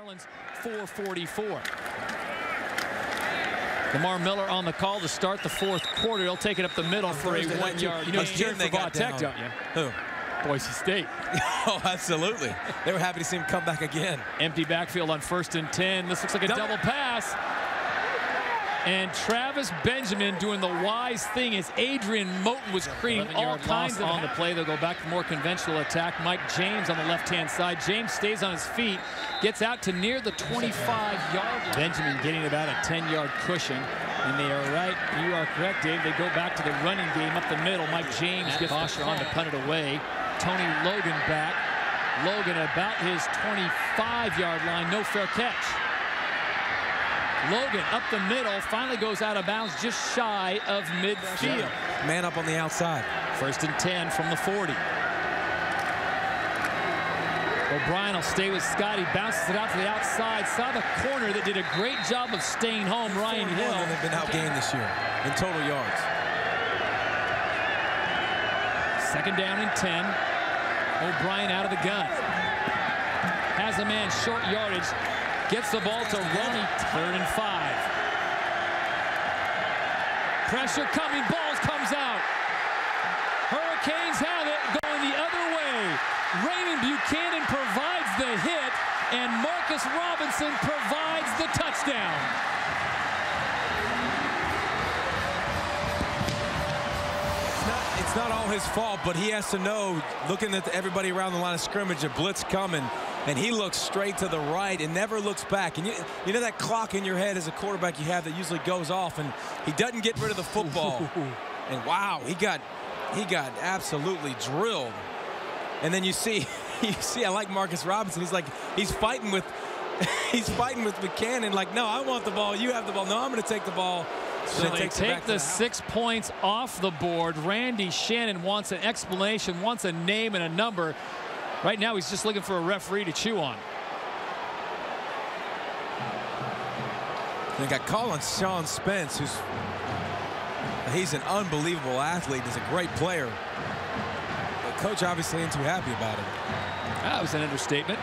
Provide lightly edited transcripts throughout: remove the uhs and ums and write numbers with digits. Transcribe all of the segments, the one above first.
Maryland's 4:44. Lamar Miller on the call to start the fourth quarter. He'll take it up the middle for a 1-yard. You know, he's cheering for Tech, don't you? Who? Boise State. Oh, absolutely. They were happy to see him come back again. Empty backfield on 1st and 10. This looks like a double pass. And Travis Benjamin doing the wise thing as Adrian Moten was creating all kinds of on the play. They'll go back to more conventional attack. Mike James on the left-hand side. James stays on his feet, gets out to near the 25-yard line. Benjamin getting about a 10-yard cushion. And they are right. You are correct, Dave. They go back to the running game up the middle. Mike James gets the on to punt it away. Tony Logan back. Logan about his 25-yard line. No fair catch. Logan up the middle, finally goes out of bounds just shy of midfield. Man up on the outside. 1st and 10 from the 40. O'Brien will stay with Scott. He bounces it out to the outside. Saw the corner that did a great job of staying home, Ryan Hill. They've been outgained this year in total yards. 2nd down and 10. O'Brien out of the gun. Has a man short yardage. Gets the ball to Ronnie. 3rd and 5. Pressure coming. Balls comes out. Hurricanes have it going the other way. Raymond Buchanan provides the hit, and Marcus Robinson provides the touchdown. It's not all his fault, but he has to know, looking at everybody around the line of scrimmage, a blitz coming, and he looks straight to the right and never looks back. And you know that clock in your head as a quarterback you have that usually goes off, and he doesn't get rid of the football. And wow, he got absolutely drilled. And then you see, I like Marcus Robinson. He's fighting with Buchanan. Like, no, I want the ball. You have the ball. No, I'm going to take the ball. So they take the 6 points off the board. Randy Shannon wants an explanation, wants a name and a number. Right now, he's just looking for a referee to chew on. They got call on Sean Spence, he's an unbelievable athlete. He's a great player. The coach obviously ain't too happy about it. That was an understatement.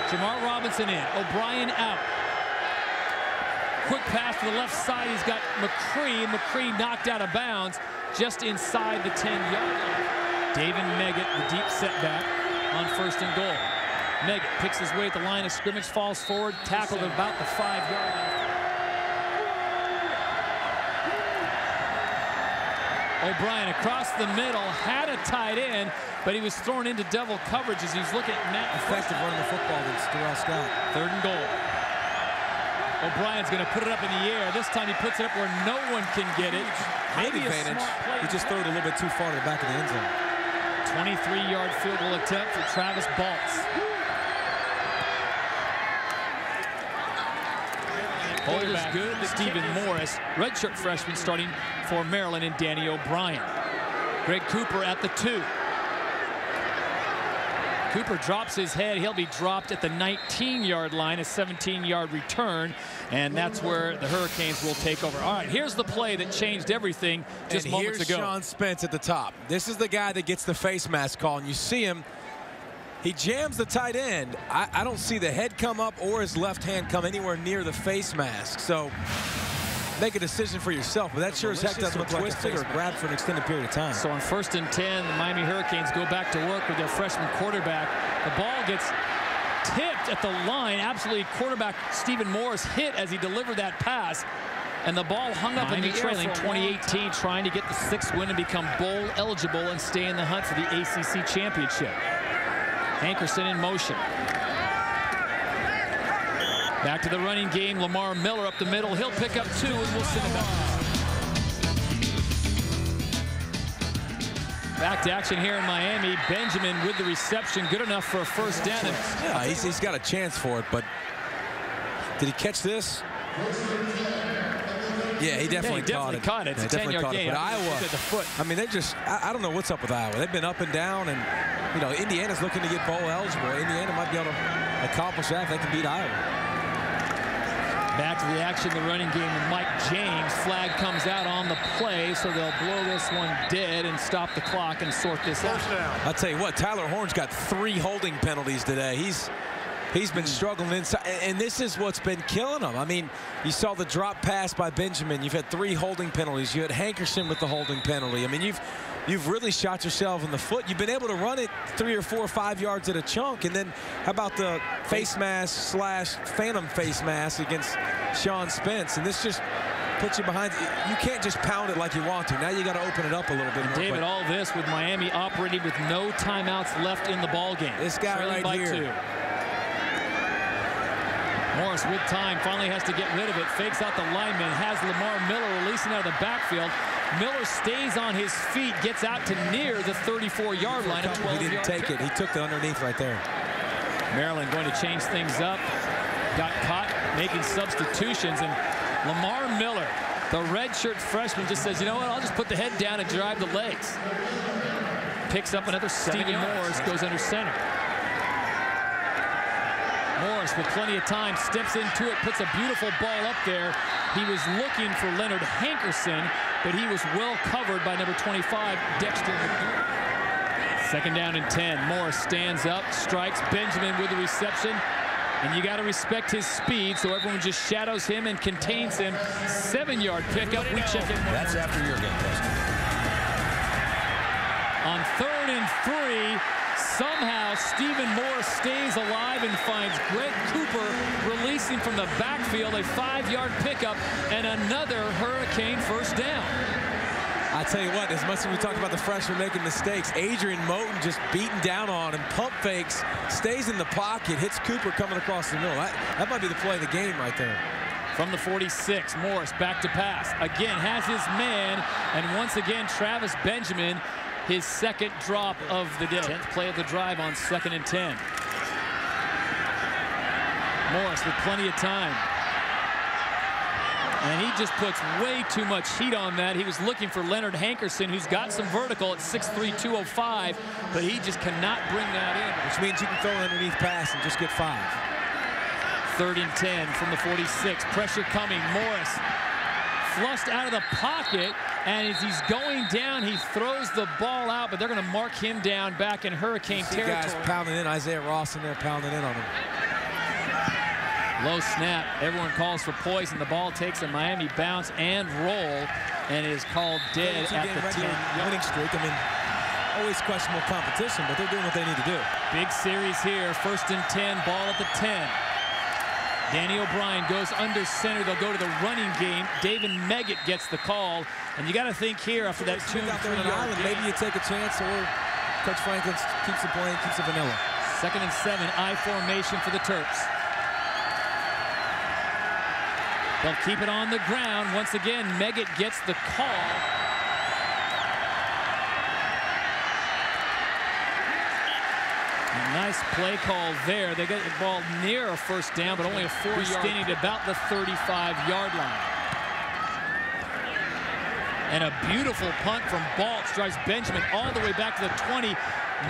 Jamar Robinson in. O'Brien out. Quick pass to the left side. He's got McCree. McCree knocked out of bounds just inside the 10-yard line. David Meggett, the deep setback on 1st and goal. Meggett picks his way at the line of scrimmage, falls forward, tackled at about the 5-yard line. O'Brien across the middle, had a tight end, but he was thrown into double coverage as he's looking at Matt. Effective running the football against Terrell Scott. 3rd and goal. O'Brien's going to put it up in the air. This time he puts it up where no one can get it. Maybe a smart play. He just threw it a little bit too far to the back of the end zone. 23-yard field goal attempt for Travis Baltz. Hold is good. Stephen Morris, redshirt freshman starting for Maryland, and Danny O'Brien. Greg Cooper at the 2. Cooper drops his head. He'll be dropped at the 19-yard line, a 17-yard return, and that's where the Hurricanes will take over. All right, here's the play that changed everything just moments ago. Here's Sean Spence at the top. This is the guy that gets the face mask call, and you see him. He jams the tight end. I don't see the head come up or his left hand come anywhere near the face mask. So make a decision for yourself, but that sure as heck doesn't look twisted or grabbed for an extended period of time. So on 1st and 10, the Miami Hurricanes go back to work with their freshman quarterback. The ball gets tipped at the line. Absolutely, quarterback Stephen Morris hit as he delivered that pass. And the ball hung up in the trailing 2018, trying to get the 6th win and become bowl eligible and stay in the hunt for the ACC championship. Hankerson in motion. Back to the running game. Lamar Miller up the middle. He'll pick up 2, and we'll send it back to action here in Miami. Benjamin with the reception. Good enough for a 1st down. Yeah, he's got a chance for it, but did he catch this? Yeah, he definitely caught it. It's a 10-yard gain. But Iowa, I mean, I don't know what's up with Iowa. They've been up and down, and you know, Indiana's looking to get bowl eligible. Indiana might be able to accomplish that if they can beat Iowa. Back to the action, the running game with Mike James. Flag comes out on the play, so they'll blow this one dead and stop the clock and sort this out. I'll tell you what, Tyler Horne's got 3 holding penalties today. He's been struggling inside, and this is what's been killing him. I mean, you saw the drop pass by Benjamin. You've had 3 holding penalties. You had Hankerson with the holding penalty. I mean, you've really shot yourself in the foot. You've been able to run it 3 or 4 or 5 yards at a chunk, and then how about the face mask / phantom face mask against Sean Spence? And this just puts you behind. You can't just pound it like you want to. Now you got to open it up a little bit more. David, all this with Miami operating with no timeouts left in the ball game. This guy right here. 2. Morris with time finally has to get rid of it. Fakes out the lineman. Has Lamar Miller releasing out of the backfield. Miller stays on his feet, gets out to near the 34-yard line. He didn't take it. He took the underneath right there. Maryland going to change things up. Got caught making substitutions, and Lamar Miller, the redshirt freshman, just says, you know what, I'll just put the head down and drive the legs. Picks up another Stephen Morris, goes under center. Morris with plenty of time steps into it, puts a beautiful ball up there. He was looking for Leonard Hankerson, but he was well covered by number 25, Dexter McDougal. 2nd down and 10. Morris stands up, strikes Benjamin with the reception, and you got to respect his speed, so everyone just shadows him and contains him. 7-yard pickup. We check it. That's after your game, Preston. On 3rd and 3. Somehow, Stephen Morris stays alive and finds Greg Cooper releasing from the backfield, a 5-yard pickup, and another Hurricane first down. I tell you what, as much as we talk about the freshman making mistakes, Adrian Moten just beating down on him, pump fakes, stays in the pocket, hits Cooper coming across the middle. That might be the play of the game right there. From the 46, Morris back to pass. Again, has his man, and once again, Travis Benjamin, his 2nd drop of the day. 10th play of the drive on 2nd and 10. Morris with plenty of time. And he just puts way too much heat on that. He was looking for Leonard Hankerson, who's got some vertical at 6'3", 205, but he just cannot bring that in. Which means you can throw an underneath pass and just get 5. 3rd and 10 from the 46. Pressure coming. Morris flushed out of the pocket, and as he's going down, he throws the ball out, but they're going to mark him down back in Hurricane territory. Guys pounding in. Isaiah Ross in there pounding in on him. Low snap. Everyone calls for poison. The ball takes a Miami bounce and roll, and is called dead at the 10. Winning streak. I mean, always questionable competition, but they're doing what they need to do. Big series here. 1st and 10. Ball at the 10. Danny O'Brien goes under center. They'll go to the running game. David Meggett gets the call. And you got to think here after that 2-3 yard game. Maybe you take a chance, or Coach Franklin keeps it plain, keeps it vanilla. 2nd and 7. I formation for the Terps. They'll keep it on the ground. Once again, Meggett gets the call. Nice play call there. They get the ball near a 1st down, but only a 4-yard. Standing at about the 35-yard line. And a beautiful punt from Baltz drives Benjamin all the way back to the 20,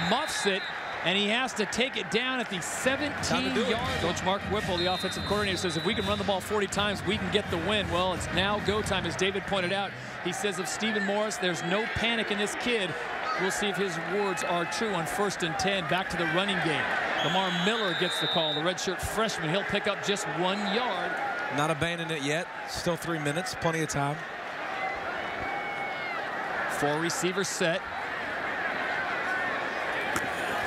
muffs it, and he has to take it down at the 17-yard. Coach Mark Whipple, the offensive coordinator, says if we can run the ball 40 times, we can get the win. Well, it's now go time, as David pointed out. He says of Stephen Morris, there's no panic in this kid. We'll see if his words are true on 1st and 10. Back to the running game. Lamar Miller gets the call. The redshirt freshman. He'll pick up just 1 yard. Not abandoning it yet. Still 3 minutes. Plenty of time. 4 receivers set.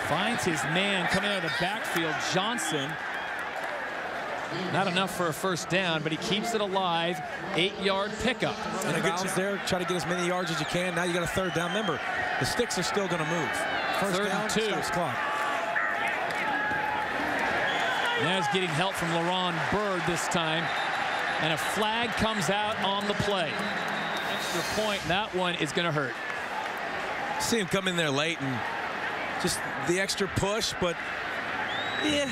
Finds his man coming out of the backfield, Johnson. Not enough for a 1st down, but he keeps it alive. 8-yard pickup. And a good chance there. Try to get as many yards as you can. Now you got a 3rd down. Remember, the sticks are still going to move. 3rd and 2. Stops clock. Now he's getting help from LaRon Bird this time. And a flag comes out on the play. Extra point. That one is going to hurt. See him come in there late and just the extra push, but yeah.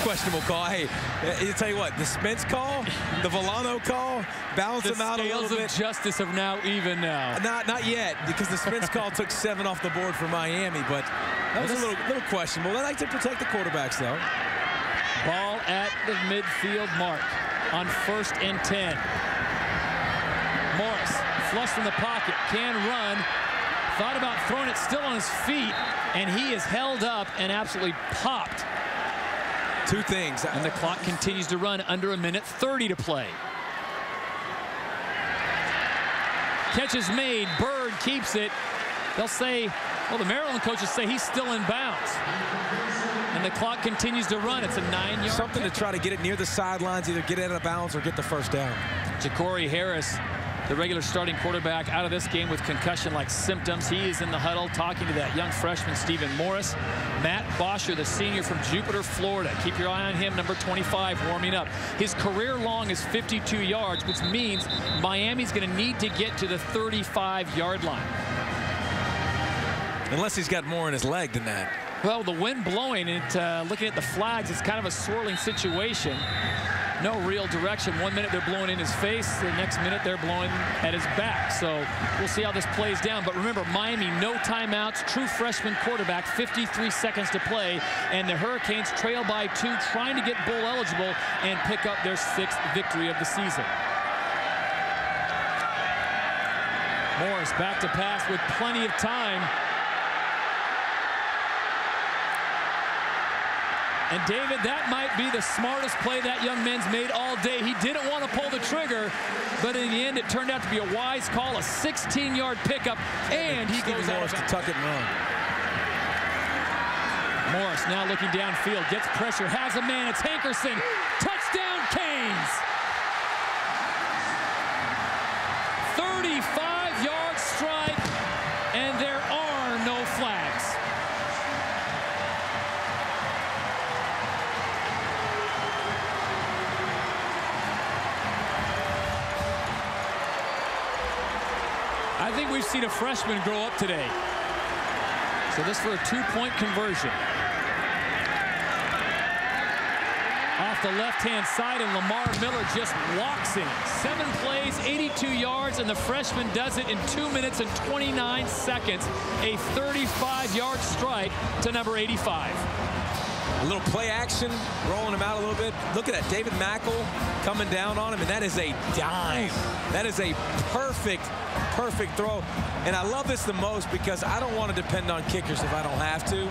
Questionable call. Hey, you tell you what, the Spence call, the Villano call, balance them out a little bit. The scales of justice are now even now. Not yet, because the Spence call took 7 off the board for Miami, but that was a little questionable. They like to protect the quarterbacks, though. Ball at the midfield mark on 1st and 10. Morris, flush from the pocket, can run. Thought about throwing it, still on his feet, and he is held up and absolutely popped. Two things. And the clock continues to run, under 1:30 to play. Catch is made. Bird keeps it. They'll say, well, the Maryland coaches say he's still in bounds. And the clock continues to run. It's a 9-yard. Something to try to get it near the sidelines, either get it out of bounds or get the first down. Ja'Cory Harris, the regular starting quarterback, out of this game with concussion-like symptoms. He is in the huddle talking to that young freshman, Stephen Morris. Matt Bosher, the senior from Jupiter, Florida. Keep your eye on him, number 25, warming up. His career long is 52 yards, which means Miami's going to need to get to the 35-yard line. Unless he's got more in his leg than that. Well, the wind blowing, and looking at the flags, it's kind of a swirling situation. No real direction. 1 minute they're blowing in his face. The next minute they're blowing at his back. So we'll see how this plays down. But remember, Miami, no timeouts. True freshman quarterback, 53 seconds to play. And the Hurricanes trail by 2, trying to get bowl eligible and pick up their 6th victory of the season. Morris back to pass with plenty of time. And David, that might be the smartest play that young man's made all day. He didn't want to pull the trigger, but in the end, it turned out to be a wise call, a 16-yard pickup, and he goes out to tuck it and run. Morris now looking downfield, gets pressure, has a man. It's Hankerson. Touchdown, Canes! 35-yard strike, and there are no flags. I think we've seen a freshman grow up today. So this for a 2-point conversion. Off the left-hand side, and Lamar Miller just walks in. 7 plays, 82 yards, and the freshman does it in 2 minutes and 29 seconds. A 35-yard strike to number 85. A little play action, rolling him out a little bit. Look at that, David Mackel coming down on him, and that is a dime. That is a perfect throw. And I love this the most because I don't want to depend on kickers if I don't have to.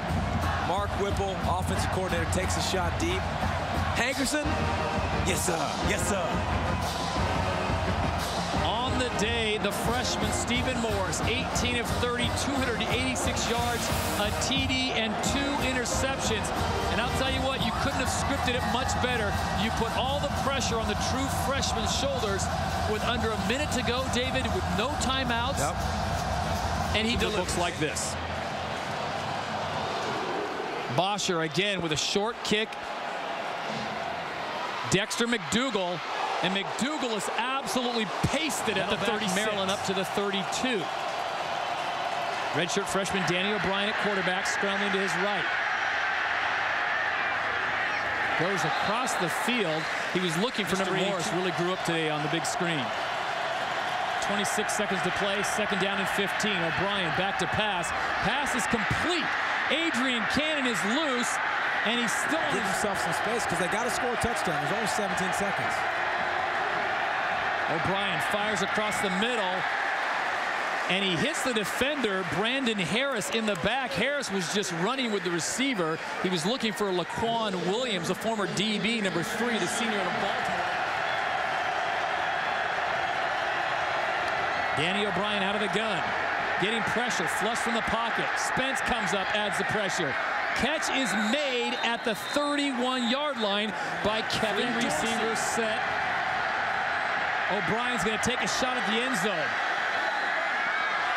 Mark Whipple, offensive coordinator, takes a shot deep. Hankerson, yes sir, yes sir. On the day, the freshman Stephen Morris, 18 of 30, 286 yards, a TD, and 2 interceptions. And I'll tell you what, you couldn't have scripted it much better. You put all the pressure on the true freshman's shoulders with under a minute to go, David, with no timeouts. Yep. And he looks like this. Bosher again with a short kick. Dexter McDougal, and McDougal is absolutely pasted at the 36. Maryland up to the 32. Redshirt freshman Danny O'Brien at quarterback, scrambling to his right. Goes across the field. He was looking for number Morris. Really grew up today on the big screen. 26 seconds to play. 2nd down and 15. O'Brien back to pass. Pass is complete. Adrian Cannon is loose. And he's still giving himself some space because they got to score a touchdown. There's only 17 seconds. O'Brien fires across the middle, and he hits the defender, Brandon Harris, in the back. Harris was just running with the receiver. He was looking for Laquan Williams, a former DB, number 3, the senior out of Baltimore. Danny O'Brien out of the gun, getting pressure, flush from the pocket. Spence comes up, adds the pressure. Catch is made at the 31-yard line by Kevin. Receiver set. O'Brien's going to take a shot at the end zone.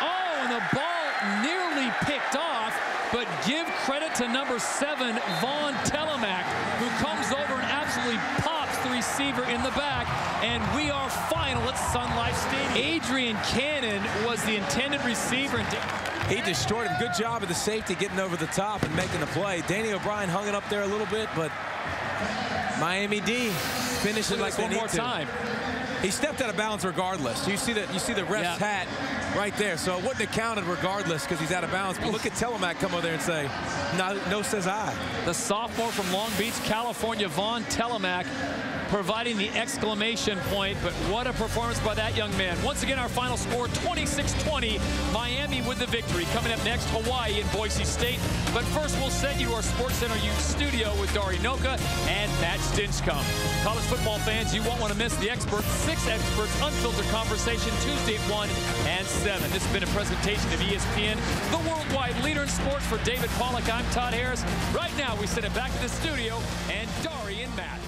Oh, and the ball nearly picked off, but give credit to number 7, Vaughn Telemack, who comes over and absolutely pops the receiver in the back, and we are final at Sun Life Stadium. Adrian Cannon was the intended receiver. He destroyed him. Good job of the safety getting over the top and making the play. Danny O'Brien hung it up there a little bit, but Miami D finished it like they need to. One more time. He stepped out of bounds regardless. You see the ref's hat right there. So it wouldn't have counted regardless because he's out of bounds. But look at Telemac come over there and say, no, no says I. The sophomore from Long Beach, California, Vaughn Telemac, providing the exclamation point. But what a performance by that young man. Once again, our final score, 26-20. Miami with the victory. Coming up next, Hawaii and Boise State. But first, we'll send you to our SportsCenter Youth studio with Dari Noka and Matt Stinchcomb. College football fans, you won't want to miss the experts. 6 experts, unfiltered conversation, Tuesday at 1 and 7. This has been a presentation of ESPN, the worldwide leader in sports. For David Pollack, I'm Todd Harris. Right now, we send it back to the studio and Dari and Matt.